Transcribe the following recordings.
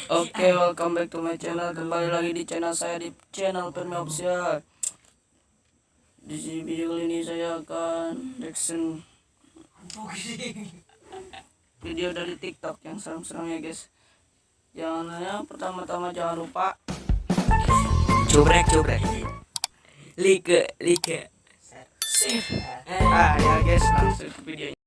Oke, welcome back to my channel. Kembali lagi di channel saya, di channel Permi Official. Di video kali ini saya akan reaction video dari TikTok yang serem-serem ya guys. Pertama-tama jangan lupa Cubrek like share. Ya guys, langsung ke videonya.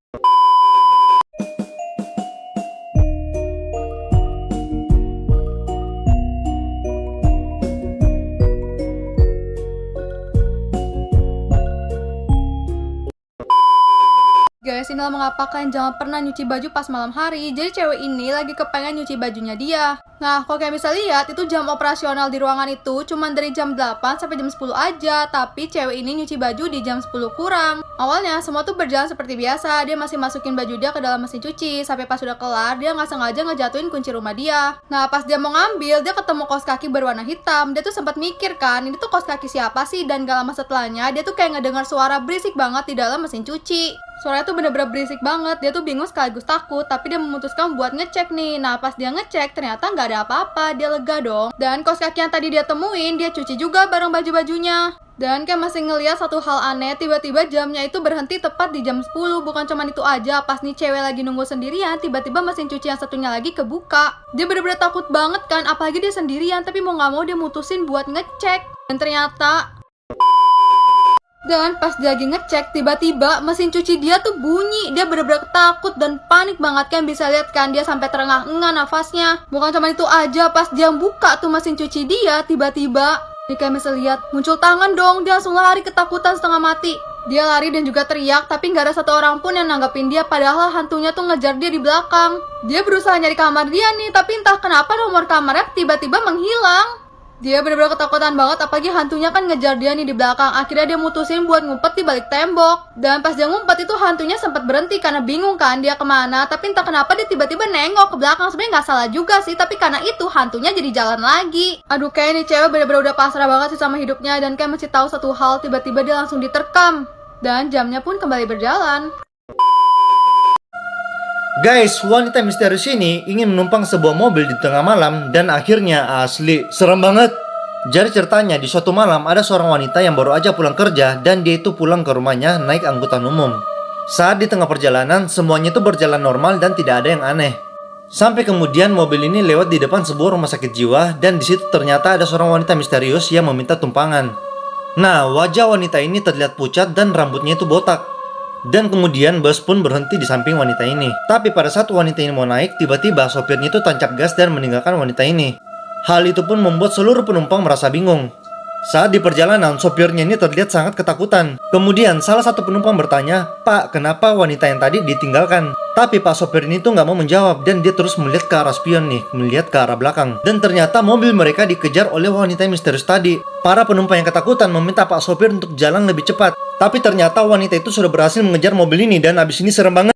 Guys, inilah mengapa kalian jangan pernah nyuci baju pas malam hari. Jadi cewek ini lagi kepengen nyuci bajunya dia. Nah, kalau kalian bisa lihat, itu jam operasional di ruangan itu cuma dari jam 8 sampai jam 10 aja. Tapi cewek ini nyuci baju di jam 10 kurang. Awalnya semua tuh berjalan seperti biasa. Dia masih masukin baju dia ke dalam mesin cuci. Sampai pas sudah kelar, dia nggak sengaja ngejatuhin kunci rumah dia. Nah, pas dia mau ngambil, dia ketemu kaos kaki berwarna hitam. Dia tuh sempat mikir kan, ini tuh kaos kaki siapa sih? Dan gak lama setelahnya, dia tuh kayak ngedengar suara berisik banget di dalam mesin cuci. Suaranya tuh bener-bener berisik banget. Dia tuh bingung sekaligus takut, tapi dia memutuskan buat ngecek nih. Nah, pas dia ngecek, ternyata nggak ada apa-apa. Dia lega dong. Dan kaos kaki yang tadi dia temuin, dia cuci juga bareng baju-bajunya. Dan kayak masih ngeliat satu hal aneh, tiba-tiba jamnya itu berhenti tepat di jam 10. Bukan cuma itu aja, pas nih cewek lagi nunggu sendirian, tiba-tiba mesin cuci yang satunya lagi kebuka. Dia bener-bener takut banget kan, apalagi dia sendirian, tapi mau nggak mau dia mutusin buat ngecek. Dan ternyata pas dia lagi ngecek, tiba-tiba mesin cuci dia tuh bunyi. Dia bener-bener takut dan panik banget kan. Bisa lihat kan, dia sampai terengah-engah nafasnya. Bukan cuma itu aja, pas dia buka tuh mesin cuci dia, tiba-tiba dia kayak bisa lihat muncul tangan dong. Dia langsung lari ketakutan setengah mati. Dia lari dan juga teriak, tapi nggak ada satu orang pun yang nanggapin dia. Padahal hantunya tuh ngejar dia di belakang. Dia berusaha nyari kamar dia nih, tapi entah kenapa nomor kamarnya tiba-tiba menghilang. Dia benar-benar ketakutan banget, apalagi hantunya kan ngejar dia nih di belakang. Akhirnya dia mutusin buat ngumpet di balik tembok. Dan pas dia ngumpet itu hantunya sempat berhenti karena bingung kan dia kemana. Tapi entah kenapa dia tiba-tiba nengok ke belakang. Sebenarnya nggak salah juga sih, tapi karena itu hantunya jadi jalan lagi. Aduh, kayak nih cewek benar-benar udah pasrah banget sih sama hidupnya. Dan kayak masih tahu satu hal, tiba-tiba dia langsung diterkam. Dan jamnya pun kembali berjalan. Guys, wanita misterius ini ingin menumpang sebuah mobil di tengah malam dan akhirnya asli serem banget. Jadi ceritanya di suatu malam ada seorang wanita yang baru aja pulang kerja dan dia itu pulang ke rumahnya naik angkutan umum. Saat di tengah perjalanan semuanya itu berjalan normal dan tidak ada yang aneh. Sampai kemudian mobil ini lewat di depan sebuah rumah sakit jiwa dan di situ ternyata ada seorang wanita misterius yang meminta tumpangan. Nah, wajah wanita ini terlihat pucat dan rambutnya itu botak. Dan kemudian bus pun berhenti di samping wanita ini. Tapi pada saat wanita ini mau naik, tiba-tiba sopirnya itu tancap gas dan meninggalkan wanita ini. Hal itu pun membuat seluruh penumpang merasa bingung. Saat di perjalanan, sopirnya ini terlihat sangat ketakutan. Kemudian salah satu penumpang bertanya, "Pak, kenapa wanita yang tadi ditinggalkan?" Tapi Pak sopir ini tuh nggak mau menjawab dan dia terus melihat ke arah spion nih, melihat ke arah belakang. Dan ternyata mobil mereka dikejar oleh wanita yang misterius tadi. Para penumpang yang ketakutan meminta Pak sopir untuk jalan lebih cepat. Tapi ternyata wanita itu sudah berhasil mengejar mobil ini dan abis ini serem banget.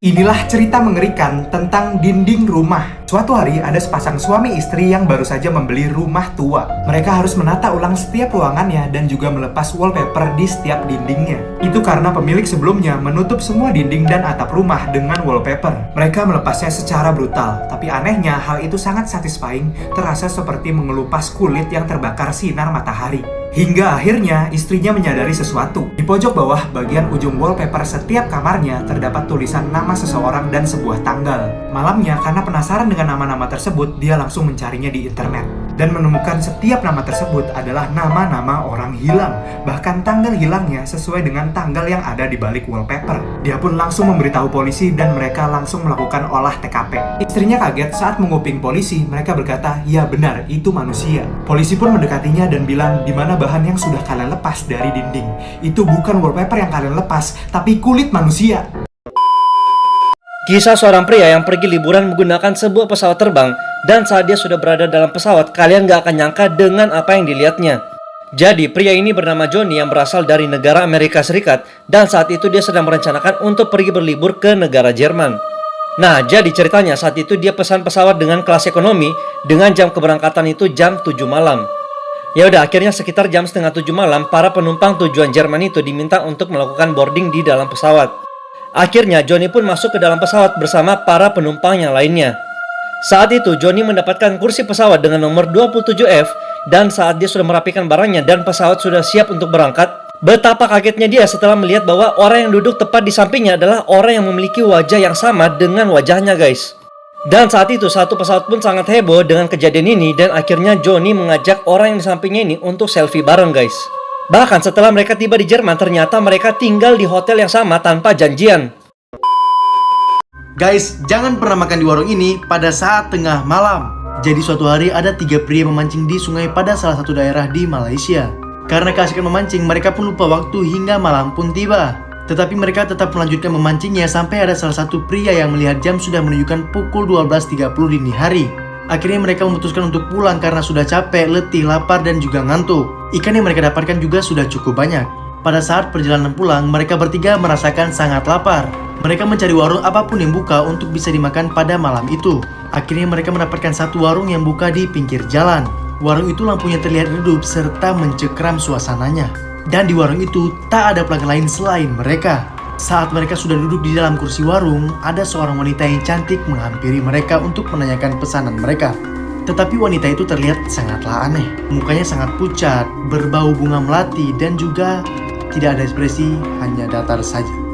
Inilah cerita mengerikan tentang dinding rumah. Suatu hari ada sepasang suami istri yang baru saja membeli rumah tua. Mereka harus menata ulang setiap ruangannya dan juga melepas wallpaper di setiap dindingnya. Itu karena pemilik sebelumnya menutup semua dinding dan atap rumah dengan wallpaper. Mereka melepasnya secara brutal, tapi anehnya hal itu sangat satisfying, terasa seperti mengelupas kulit yang terbakar sinar matahari. Hingga akhirnya istrinya menyadari sesuatu. Di pojok bawah bagian ujung wallpaper setiap kamarnya terdapat tulisan nama seseorang dan sebuah tanggal. Malamnya karena penasaran dengan nama-nama tersebut, dia langsung mencarinya di internet. Dan menemukan setiap nama tersebut adalah nama-nama orang hilang. Bahkan tanggal hilangnya sesuai dengan tanggal yang ada di balik wallpaper. Dia pun langsung memberitahu polisi dan mereka langsung melakukan olah TKP. Istrinya kaget saat menguping polisi. Mereka berkata, "Ya benar, itu manusia." Polisi pun mendekatinya dan bilang, "Di mana bahan yang sudah kalian lepas dari dinding? Itu bukan wallpaper yang kalian lepas, tapi kulit manusia." Kisah seorang pria yang pergi liburan menggunakan sebuah pesawat terbang. Dan saat dia sudah berada dalam pesawat, kalian gak akan nyangka dengan apa yang dilihatnya. Jadi pria ini bernama Johnny yang berasal dari negara Amerika Serikat. Dan saat itu dia sedang merencanakan untuk pergi berlibur ke negara Jerman. Nah, jadi ceritanya saat itu dia pesan pesawat dengan kelas ekonomi. Dengan jam keberangkatan itu jam 7 malam. Ya udah, akhirnya sekitar jam setengah 7 malam, para penumpang tujuan Jerman itu diminta untuk melakukan boarding di dalam pesawat. Akhirnya Johnny pun masuk ke dalam pesawat bersama para penumpang yang lainnya. Saat itu Johnny mendapatkan kursi pesawat dengan nomor 27F dan saat dia sudah merapikan barangnya dan pesawat sudah siap untuk berangkat, betapa kagetnya dia setelah melihat bahwa orang yang duduk tepat di sampingnya adalah orang yang memiliki wajah yang sama dengan wajahnya guys. Dan saat itu satu pesawat pun sangat heboh dengan kejadian ini dan akhirnya Johnny mengajak orang yang di sampingnya ini untuk selfie bareng guys. Bahkan setelah mereka tiba di Jerman ternyata mereka tinggal di hotel yang sama tanpa janjian. Guys, jangan pernah makan di warung ini pada saat tengah malam. Jadi suatu hari ada 3 pria memancing di sungai pada salah satu daerah di Malaysia. Karena keasikan memancing, mereka pun lupa waktu hingga malam pun tiba. Tetapi mereka tetap melanjutkan memancingnya sampai ada salah satu pria yang melihat jam sudah menunjukkan pukul 12.30 dini hari. Akhirnya mereka memutuskan untuk pulang karena sudah capek, letih, lapar, dan juga ngantuk. Ikan yang mereka dapatkan juga sudah cukup banyak. Pada saat perjalanan pulang, mereka bertiga merasakan sangat lapar. Mereka mencari warung apapun yang buka untuk bisa dimakan pada malam itu. Akhirnya mereka mendapatkan satu warung yang buka di pinggir jalan. Warung itu lampunya terlihat redup serta mencekram suasananya. Dan di warung itu tak ada pelanggan lain selain mereka. Saat mereka sudah duduk di dalam kursi warung, ada seorang wanita yang cantik menghampiri mereka untuk menanyakan pesanan mereka. Tetapi wanita itu terlihat sangatlah aneh. Mukanya sangat pucat, berbau bunga melati, dan juga tidak ada ekspresi, hanya datar saja.